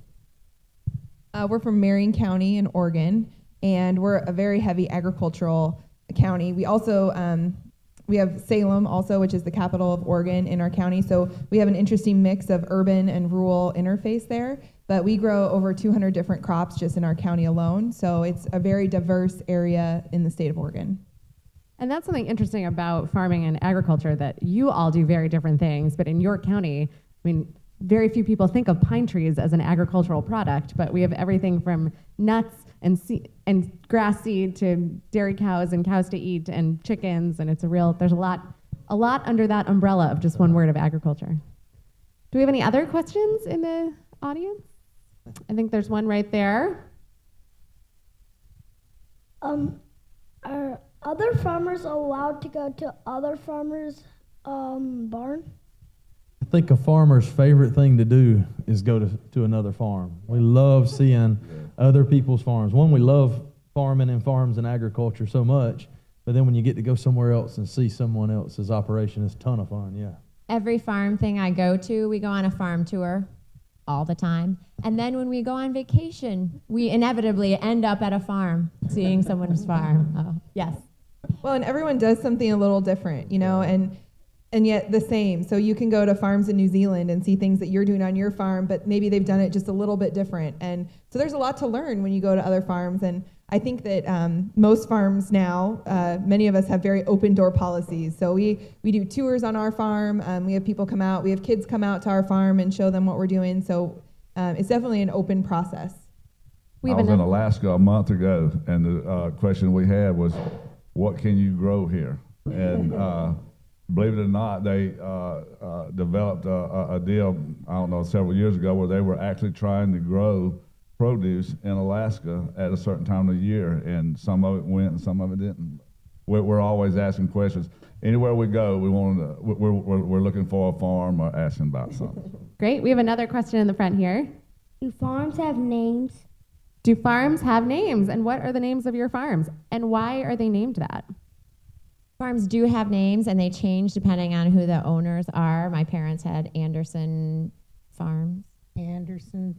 S2: We're from Marion County in Oregon, and we're a very heavy agricultural county. We also we have Salem also, which is the capital of Oregon in our county. So we have an interesting mix of urban and rural interface there. But we grow over 200 different crops just in our county alone. So it's a very diverse area in the state of Oregon.
S1: And that's something interesting about farming and agriculture, that you all do very different things, but in your county, I mean, very few people think of pine trees as an agricultural product, but we have everything from nuts and grass seed to dairy cows and cows to eat and chickens, and there's a lot under that umbrella of just one word of agriculture. Do we have any other questions in the audience? I think there's one right there.
S8: Are other farmers allowed to go to other farmers' barn?
S4: I think a farmer's favorite thing to do is go to another farm. We love seeing other people's farms. One, we love farming and farms and agriculture so much, but then when you get to go somewhere else and see someone else's operation, it's a ton of fun, yeah.
S5: Every farm thing I go to, we go on a farm tour all the time. And then when we go on vacation, we inevitably end up at a farm, seeing someone's farm. Oh, yes.
S2: Well, and everyone does something a little different, you know, and yet the same. So you can go to farms in New Zealand and see things that you're doing on your farm, but maybe they've done it just a little bit different. And so there's a lot to learn when you go to other farms. And I think that most farms now, many of us have very open door policies. So we do tours on our farm. We have people come out. We have kids come out to our farm and show them what we're doing. So it's definitely an open process.
S7: I was in Alaska a month ago, and the question we had was, what can you grow here? And believe it or not, they developed a deal, I don't know, several years ago, where they were actually trying to grow produce in Alaska at a certain time of the year, and some of it went and some of it didn't. We're always asking questions. Anywhere we go, we're looking for a farm or asking about something.
S1: Great. We have another question in the front here.
S8: Do farms have names?
S1: Do farms have names? And what are the names of your farms? And why are they named that?
S5: Farms do have names, and they change depending on who the owners are. My parents had Anderson Farms.
S6: Anderson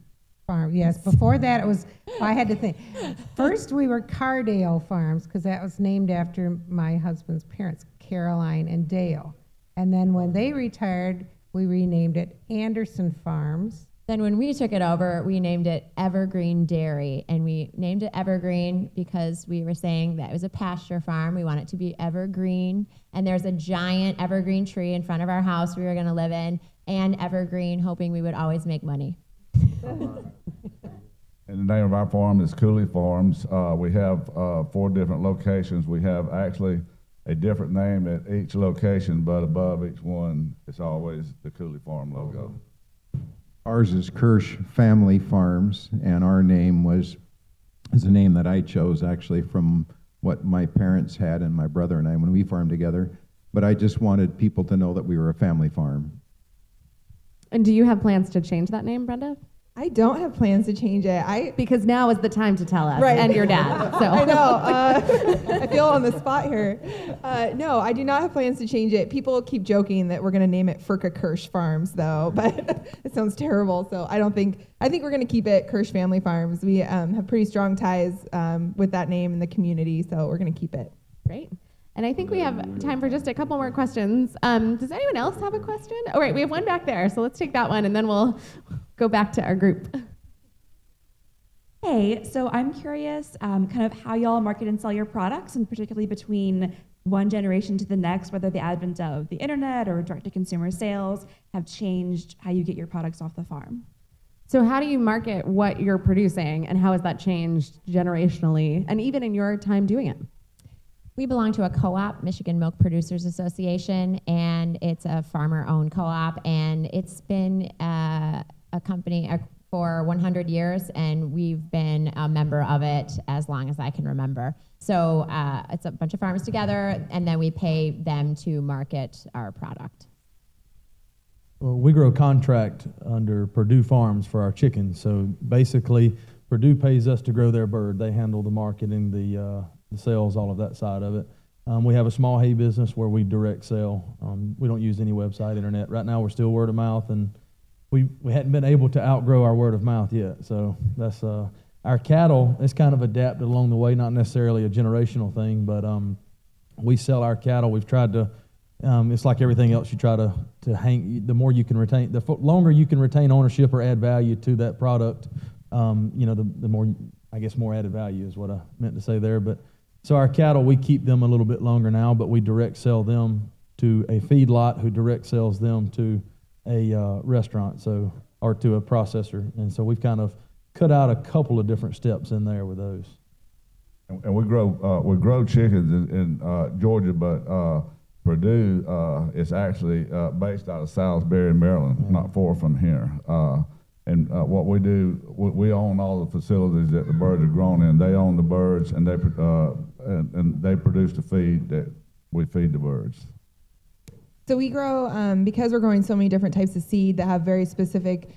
S6: Farm, yes. Before that, it was, I had to think. First, we were Cardale Farms, because that was named after my husband's parents, Caroline and Dale. And then when they retired, we renamed it Anderson Farms.
S5: Then when we took it over, we named it Evergreen Dairy, and we named it Evergreen because we were saying that it was a pasture farm. We want it to be evergreen, and there's a giant evergreen tree in front of our house we were going to live in, and evergreen, hoping we would always make money.
S7: And the name of our farm is Cooley Farms. We have 4 different locations. We have actually a different name at each location, but above each one, it's always the Cooley Farm logo.
S3: Ours is Kirsch Family Farms, and our name is a name that I chose actually from what my parents had and my brother and I when we farmed together. But I just wanted people to know that we were a family farm.
S1: And do you have plans to change that name, Brenda?
S2: I don't have plans to change it.
S1: Because now is the time to tell us,
S2: Right.
S1: and your dad. So
S2: I know. I feel on the spot here. No, I do not have plans to change it. People keep joking that we're going to name it Furka Kirsch Farms, though, but it sounds terrible. So I think we're going to keep it Kirsch Family Farms. We have pretty strong ties with that name in the community, so we're going to keep it.
S1: Great. And I think we have time for just a couple more questions. Does anyone else have a question? Oh, right, we have one back there, so let's take that one, and then we'll go back to our group.
S11: Hey, so I'm curious kind of how y'all market and sell your products, and particularly between one generation to the next, whether the advent of the internet or direct-to-consumer sales have changed how you get your products off the farm.
S1: So how do you market what you're producing, and how has that changed generationally and even in your time doing it?
S5: We belong to a co-op, Michigan Milk Producers Association, and it's a farmer-owned co-op, and it's been a company for 100 years, and we've been a member of it as long as I can remember. So it's a bunch of farmers together, and then we pay them to market our product.
S4: Well, we grow contract under Purdue Farms for our chickens. So basically, Purdue pays us to grow their bird. They handle the marketing, the sales, all of that side of it. We have a small hay business where we direct sell. We don't use any website, internet. Right now, we're still word of mouth, and we hadn't been able to outgrow our word of mouth yet. So that's our cattle. It's kind of adapted along the way, not necessarily a generational thing, but we sell our cattle. We've tried to. It's like everything else. You try to hang. The more you can retain, the longer you can retain ownership or add value to that product, the more, I guess, more added value is what I meant to say there. But so our cattle, we keep them a little bit longer now, but we direct sell them to a feedlot who direct sells them to a restaurant, or to a processor, and so we've kind of cut out a couple of different steps in there with those.
S7: And we grow chickens in Georgia, but Purdue is actually based out of Salisbury, Maryland, not far from here. And what we do, we own all the facilities that the birds are grown in. They own the birds, and they produce the feed that we feed the birds.
S2: So we grow, because we're growing so many different types of seed that have very specific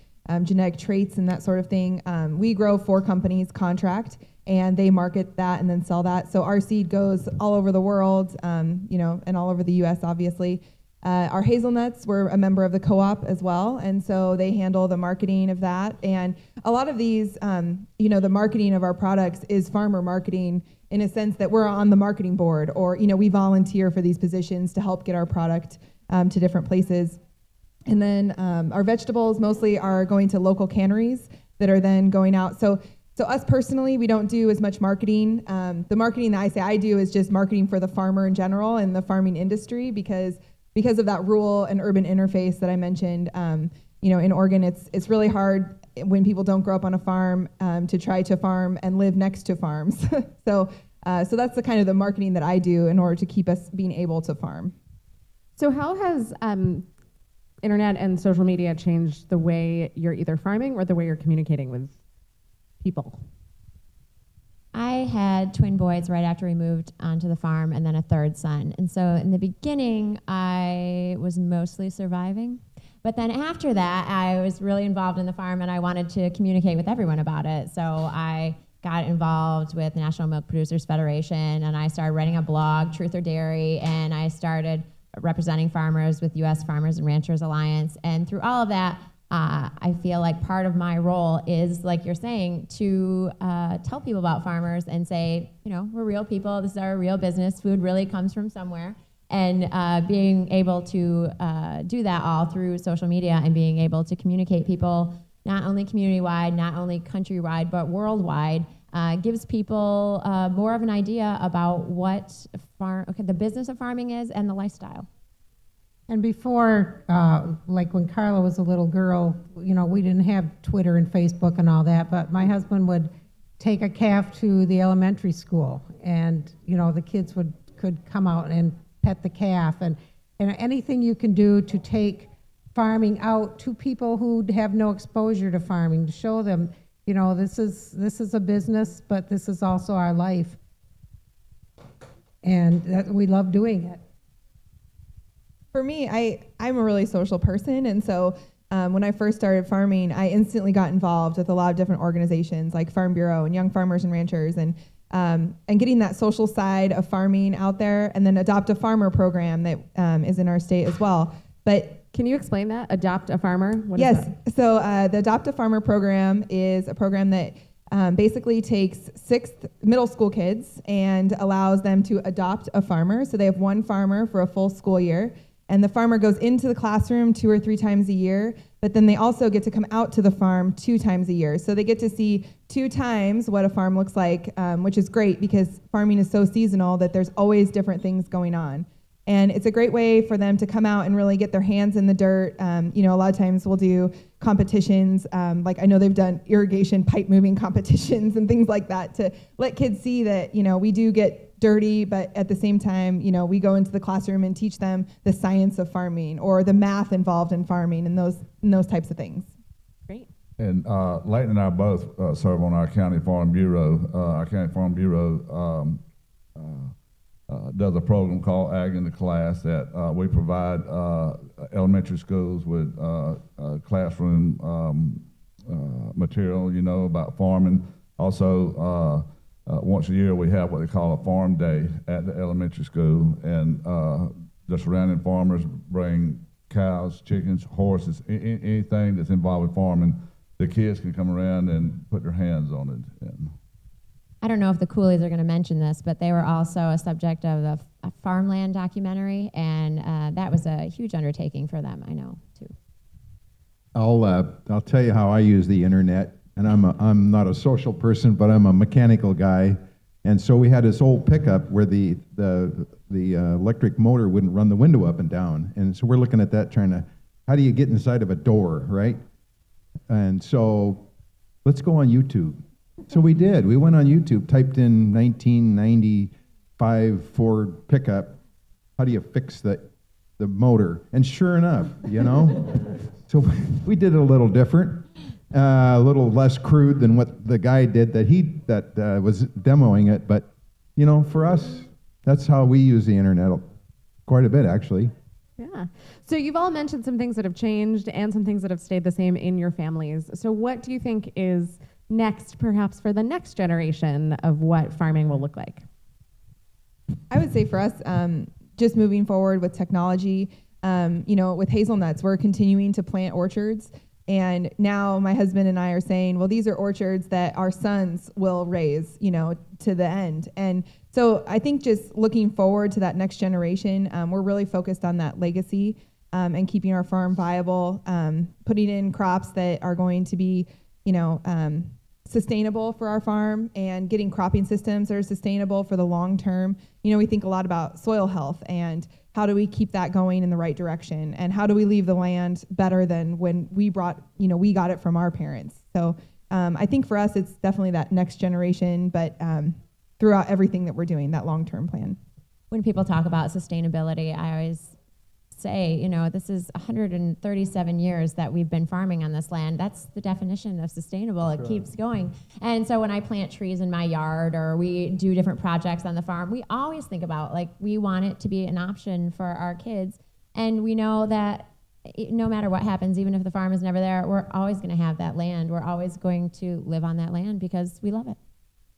S2: genetic traits and that sort of thing, we grow for companies contract, and they market that and then sell that. So our seed goes all over the world, and all over the U.S., obviously. Our hazelnuts, we're a member of the co-op as well, and so they handle the marketing of that. And a lot of these, the marketing of our products is farmer marketing in a sense that we're on the marketing board, or, we volunteer for these positions to help get our product to different places. And then our vegetables mostly are going to local canneries that are then going out. So us personally, we don't do as much marketing. The marketing that I do is just marketing for the farmer in general and the farming industry, because of that rural and urban interface that I mentioned. In Oregon, it's really hard when people don't grow up on a farm to try to farm and live next to farms. So that's the kind of the marketing that I do in order to keep us being able to farm.
S1: So how has internet and social media changed the way you're either farming or the way you're communicating with people?
S5: I had twin boys right after we moved onto the farm, and then a third son. And so in the beginning, I was mostly surviving. But then after that, I was really involved in the farm, and I wanted to communicate with everyone about it. So I got involved with the National Milk Producers Federation, and I started writing a blog, Truth or Dairy, and I started representing farmers with U.S. Farmers and Ranchers Alliance. And through all of that, I feel like part of my role is, like you're saying, to tell people about farmers and say, we're real people. This is our real business. Food really comes from somewhere. And being able to do that all through social media and being able to communicate people, not only community-wide, not only countrywide, but worldwide, gives people more of an idea about what the business of farming is and the lifestyle.
S6: And before, like when Carla was a little girl, we didn't have Twitter and Facebook and all that, but my husband would take a calf to the elementary school, and the kids could come out and pet the calf, and anything you can do to take farming out to people who have no exposure to farming, to show them, this is a business, but this is also our life, and that we love doing it.
S2: For me, I'm a really social person, and so when I first started farming, I instantly got involved with a lot of different organizations like Farm Bureau and Young Farmers and Ranchers, and getting that social side of farming out there, and then Adopt a Farmer program that is in our state as well. But
S1: can you explain that? Adopt a Farmer? What
S2: yes.
S1: is that?
S2: So the Adopt a Farmer program is a program that basically takes 6th middle school kids and allows them to adopt a farmer. So they have one farmer for a full school year. And the farmer goes into the classroom 2 or 3 times a year, but then they also get to come out to the farm 2 times a year. So they get to see 2 times what a farm looks like, which is great because farming is so seasonal that there's always different things going on. And it's a great way for them to come out and really get their hands in the dirt. You know, a lot of times we'll do competitions, like I know they've done irrigation pipe moving competitions and things like that to let kids see that, you know, we do get dirty, but at the same time, you know, we go into the classroom and teach them the science of farming or the math involved in farming and those types of things.
S1: Great.
S7: And Leighton and I both serve on our county farm bureau. Our county farm bureau does a program called Ag in the Class that we provide elementary schools with classroom material, you know, about farming. Also, once a year we have what they call a farm day at the elementary school, and the surrounding farmers bring cows, chickens, horses, anything that's involved with farming. The kids can come around and put their hands on it. And
S5: I don't know if the Coolies are going to mention this, but they were also a subject of a farmland documentary, and that was a huge undertaking for them, I know, too.
S3: I'll tell you how I use the internet, and I'm not a social person, but I'm a mechanical guy, and so we had this old pickup where the electric motor wouldn't run the window up and down, and so we're looking at that, trying to, how do you get inside of a door, right? And so let's go on YouTube. So we did. We went on YouTube, typed in 1995 Ford pickup. How do you fix the motor? And sure enough, you know, so we did it a little different, a little less crude than what the guy did that was demoing it. But you know, for us, that's how we use the internet quite a bit, actually.
S1: Yeah. So you've all mentioned some things that have changed and some things that have stayed the same in your families. So what do you think is next, perhaps for the next generation of what farming will look like?
S2: I would say for us, just moving forward with technology, you know, with hazelnuts, we're continuing to plant orchards. And now my husband and I are saying, well, these are orchards that our sons will raise, you know, to the end. And so I think just looking forward to that next generation, we're really focused on that legacy and keeping our farm viable, putting in crops that are going to be, you know, sustainable for our farm, and getting cropping systems that are sustainable for the long term. You know, we think a lot about soil health and how do we keep that going in the right direction, and how do we leave the land better than when we got it from our parents. So I think for us, it's definitely that next generation, but throughout everything that we're doing, that long-term plan.
S5: When people talk about sustainability, I always say, you know, this is 137 years that we've been farming on this land. That's the definition of sustainable. It keeps going. And so when I plant trees in my yard or we do different projects on the farm, we always think about, like, we want it to be an option for our kids. And we know that no matter what happens, even if the farm is never there, we're always going to have that land. We're always going to live on that land because we love it.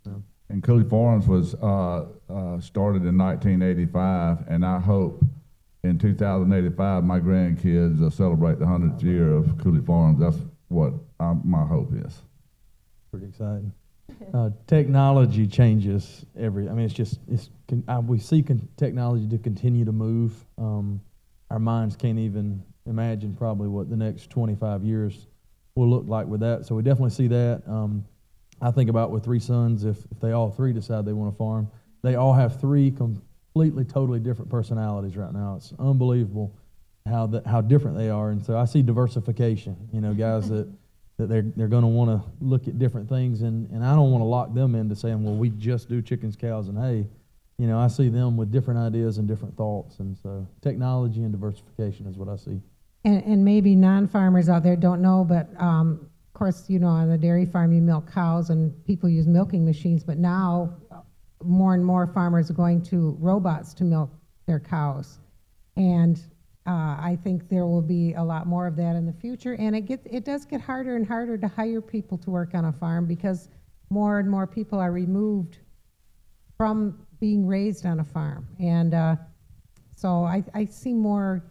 S7: Yeah. And Cooley Farms was started in 1985, and I hope in 2085 my grandkids will celebrate the 100th year of Cooley Farms. That's what my hope is.
S4: Pretty exciting. Technology changes we see technology to continue to move. Our minds can't even imagine probably what the next 25 years will look like with that. So we definitely see that. I think about with 3 sons, if they all 3 decide they want to farm, they all have 3 completely, totally different personalities right now. It's unbelievable how different they are. And so I see diversification, you know, guys that they're going to want to look at different things. And I don't want to lock them into saying, well, we just do chickens, cows, and hay. You know, I see them with different ideas and different thoughts. And so technology and diversification is what I see.
S6: And maybe non-farmers out there don't know, but of course, you know, on the dairy farm you milk cows and people use milking machines, but now more and more farmers are going to robots to milk their cows. And I think there will be a lot more of that in the future. And it does get harder and harder to hire people to work on a farm because more and more people are removed from being raised on a farm. And so I see more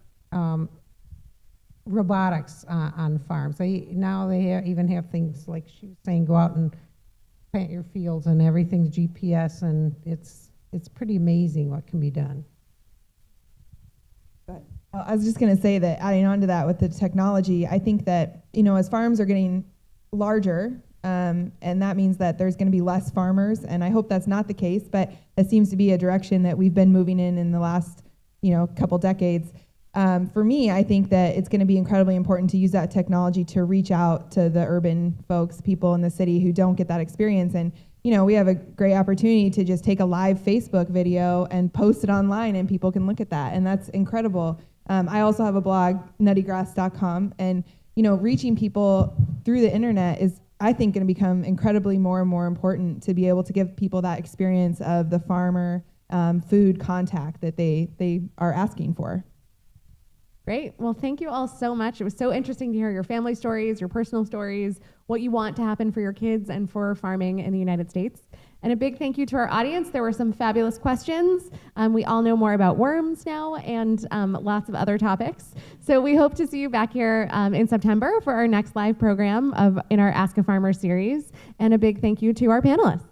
S6: robotics on farms. Now they even have things like she was saying, go out and plant your fields, and everything's GPS, and it's pretty amazing what can be done.
S2: But I was just going to say that adding on to that with the technology, I think that, you know, as farms are getting larger, and that means that there's going to be less farmers, and I hope that's not the case, but that seems to be a direction that we've been moving in the last couple decades. For me, I think that it's going to be incredibly important to use that technology to reach out to the urban folks, people in the city who don't get that experience. And we have a great opportunity to just take a live Facebook video and post it online, and people can look at that, and that's incredible. I also have a blog, nuttygrass.com, and reaching people through the internet is, I think, going to become incredibly more and more important to be able to give people that experience of the farmer food contact that they are asking for.
S1: Great. Well, thank you all so much. It was so interesting to hear your family stories, your personal stories, what you want to happen for your kids and for farming in the United States. And a big thank you to our audience. There were some fabulous questions. We all know more about worms now and lots of other topics. So we hope to see you back here in September for our next live program in our Ask a Farmer series. And a big thank you to our panelists.